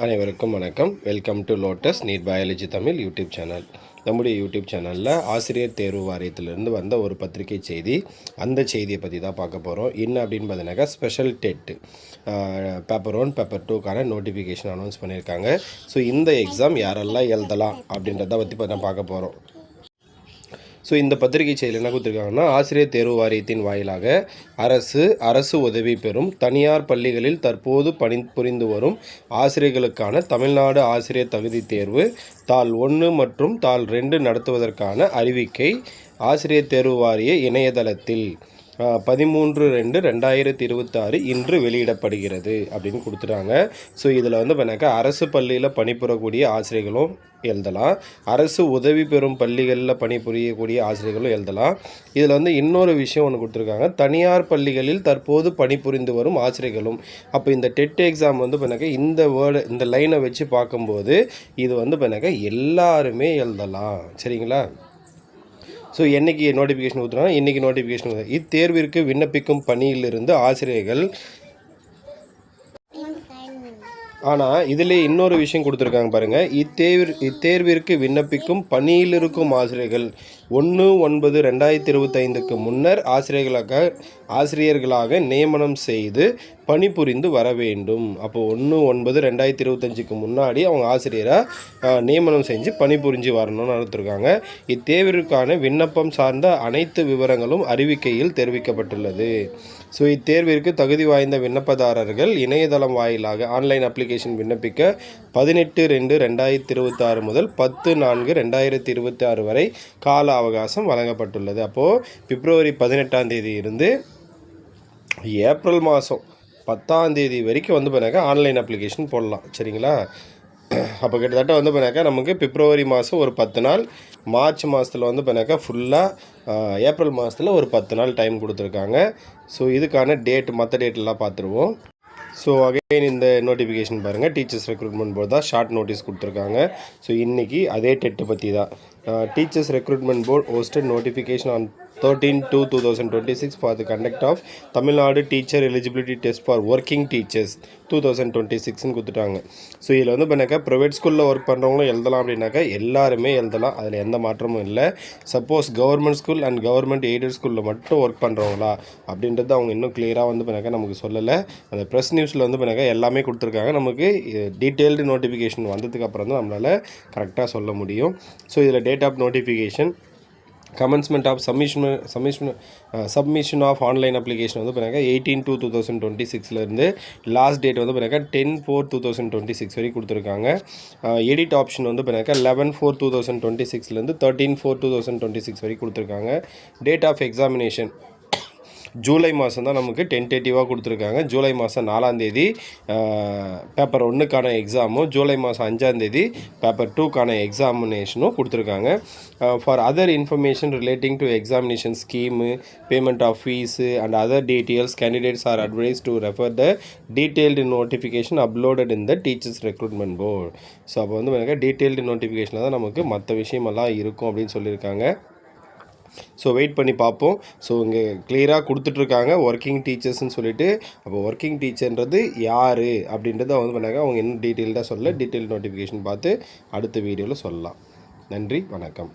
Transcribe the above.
அனைவருக்கும் வணக்கம். Welcome to Lotus NEET biology Tamil YouTube channel. நம்முடைய யூடியூப் சேனலில் ஆசிரியர் தேர்வு வாரியத்திலிருந்து வந்த ஒரு பத்திரிகை செய்தி, அந்த செய்தியை பற்றி தான் பார்க்க போகிறோம். என்ன அப்படின்னு பார்த்தீங்கன்னாக்கா ஸ்பெஷல் டெட்டு பேப்பர் 1 பேப்பர் 2க்கான நோட்டிஃபிகேஷன் அனௌன்ஸ் பண்ணியிருக்காங்க. ஸோ இந்த எக்ஸாம் யாரெல்லாம் எழுதலாம் அப்படின்றத பற்றி நான் பார்க்க போகிறோம். ஸோ இந்த பத்திரிகை செய்தியில் என்ன கொடுத்துருக்காங்கன்னா, ஆசிரியர் தேர்வு வாரியத்தின் வாயிலாக அரசு உதவி பெறும் தனியார் பள்ளிகளில் தற்போது பணிபுரிந்து வரும் ஆசிரியர்களுக்கான தமிழ்நாடு ஆசிரியர் தகுதி தேர்வு தாள் 1 மற்றும் தாள் 2 நடத்துவதற்கான அறிவிக்கை ஆசிரியர் தேர்வு வாரிய இணையதளத்தில் 13/2/2026 இன்று வெளியிடப்படுகிறது அப்படின்னு கொடுத்துட்டாங்க. ஸோ இதில் வந்து பண்ணாக்கா அரசு பள்ளியில் பணிபுரியக்கூடிய ஆசிரியர்களும் எழுதலாம், அரசு உதவி பெறும் பள்ளிகளில் பணிபுரியக்கூடிய ஆசிரியர்களும் எழுதலாம். இதில் வந்து இன்னொரு விஷயம் ஒன்று கொடுத்துருக்காங்க, தனியார் பள்ளிகளில் தற்போது பணிபுரிந்து வரும் ஆசிரியர்களும். அப்போ இந்த டெட் எக்ஸாம் வந்து பண்ணாக்கா இந்த லைனை வச்சு பார்க்கும்போது இது வந்து பண்ணாக்கா எல்லாருமே எழுதலாம். சரிங்களா? ஸோ என்றைக்கு நோட்டிஃபிகேஷன் ஊற்றுறாங்க, இன்றைக்கி நோட்டிஃபிகேஷன். இத்தேர்விற்கு விண்ணப்பிக்கும் பணியிலிருந்து ஆசிரியர்கள். ஆனால் இதில் இன்னொரு விஷயம் கொடுத்துருக்காங்க பாருங்கள், இத்தேர்விற்கு விண்ணப்பிக்கும் பணியில் இருக்கும் ஆசிரியர்கள் 1/9/2025க்கு முன்னர் ஆசிரியர்களாக நியமனம் செய்து பணிபுரிந்து வர வேண்டும். அப்போது 1/9/2025க்கு முன்னாடி அவங்க ஆசிரியராக நியமனம் செஞ்சு பணிபுரிஞ்சு வரணும்னு நடத்திருக்காங்க. இத்தேர்விற்கான விண்ணப்பம் சார்ந்த அனைத்து விவரங்களும் அறிவிக்கையில் தெரிவிக்கப்பட்டுள்ளது. ஸோ இத்தேர்விற்கு தகுதி வாய்ந்த விண்ணப்பதாரர்கள் இணையதளம் வாயிலாக ஆன்லைன் அப்ளிகேஷன் விண்ணப்பிக்க 18/2/2026 முதல் 10/4/2026 வரை கால அவகாசம் வழங்கப்பட்டுள்ளது. அப்போது பிப்ரவரி 18 இருந்து ஏப்ரல் மாதம் 10 வரைக்கும் வந்து பண்ணாக்கா ஆன்லைன் அப்ளிகேஷன் போடலாம். சரிங்களா? அப்போ கிட்டத்தட்ட வந்து பண்ணாக்கா நமக்கு பிப்ரவரி மாதம் ஒரு 10 நாள், மார்ச் மாதத்தில் வந்து பண்ணாக்கா ஃபுல்லாக, ஏப்ரல் மாதத்தில் ஒரு 10 நாள் டைம் கொடுத்துருக்காங்க. ஸோ இதுக்கான மற்ற டேட்டெல்லாம் பார்த்துருவோம். ஸோ அகைன் இந்த நோட்டிஃபிகேஷன் பாருங்கள், டீச்சர்ஸ் ரெக்ரூட்மெண்ட் போர்டு தான் ஷார்ட் நோட்டீஸ் கொடுத்துருக்காங்க. ஸோ இன்றைக்கி அதே டெட்டு பற்றி தான். Teachers recruitment board hosted notification on 13/2/2026 for the conduct of Tamil Nadu teacher eligibility test for working teachers 2026ன்னு கொடுத்துட்டாங்க. ஸோ இதில் வந்து பண்ணாக்கா ப்ரைவேட் ஸ்கூலில் ஒர்க் பண்ணுறவங்களும் எழுதலாம் அப்படின்னாக்கா எல்லாருமே எழுதலாம், அதில் எந்த மாற்றமும் இல்லை. Suppose government school and government aided ஸ்கூலில் மட்டும் ஒர்க் பண்ணுறவங்களா அப்படின்றது அவங்க இன்னும் கிளியராக வந்து பண்ணாக்கா நமக்கு சொல்லலை. அந்த ப்ரெஸ் நியூஸில் வந்து பண்ணாக்கா எல்லாமே கொடுத்துருக்காங்க. நமக்கு டீட்டெயில்டு நோட்டிஃபிகேஷன் வந்ததுக்கு அப்புறம் தான் நம்மளால் கரெக்டாக சொல்ல முடியும். ஸோ இதில் date of notification, commencement of submission of online application வந்து பண்ணாக்கா 18/2/2026 லாஸ்ட் டேட் வந்து பண்ணாக்கா 10/4/2026 வரைக்கும் கொடுத்துருக்காங்க. எடிட் ஆப்ஷன் வந்து பண்ணாக்கா 11/4/2026 13/4/2026 வரைக்கும் கொடுத்துருக்காங்க. டேட் ஆஃப் எக்ஸாமினேஷன் ஜூலை மாதம் தான் நமக்கு டென்டேட்டிவாக கொடுத்துருக்காங்க. ஜூலை மாதம் 4 பேப்பர் 1க்கான எக்ஸாமும், ஜூலை மாதம் 5 பேப்பர் 2க்கான எக்ஸாமினேஷனும் கொடுத்துருக்காங்க. For other information relating to examination scheme, payment of fees and other details candidates are advised to refer the detailed notification uploaded in the teachers recruitment board. So அப்போ வந்து டீட்டெயில்டு நோட்டிஃபிகேஷனில் தான் நமக்கு மற்ற விஷயமெல்லாம் இருக்கும் அப்படின்னு சொல்லியிருக்காங்க. ஸோ வெயிட் பண்ணி பார்ப்போம். ஸோ இங்கே கிளியராக கொடுத்துட்ருக்காங்க ஒர்க்கிங் டீச்சர்ஸ்ன்னு சொல்லிட்டு. அப்போ ஒர்க்கிங் டீச்சர்ன்றது யார் அப்படின்றத வந்து பண்ணாங்க அவங்க என்ன டீட்டெயில்டாக டீட்டெயில் நோட்டிஃபிகேஷன் பார்த்து அடுத்த வீடியோவில் சொல்லலாம். நன்றி, வணக்கம்.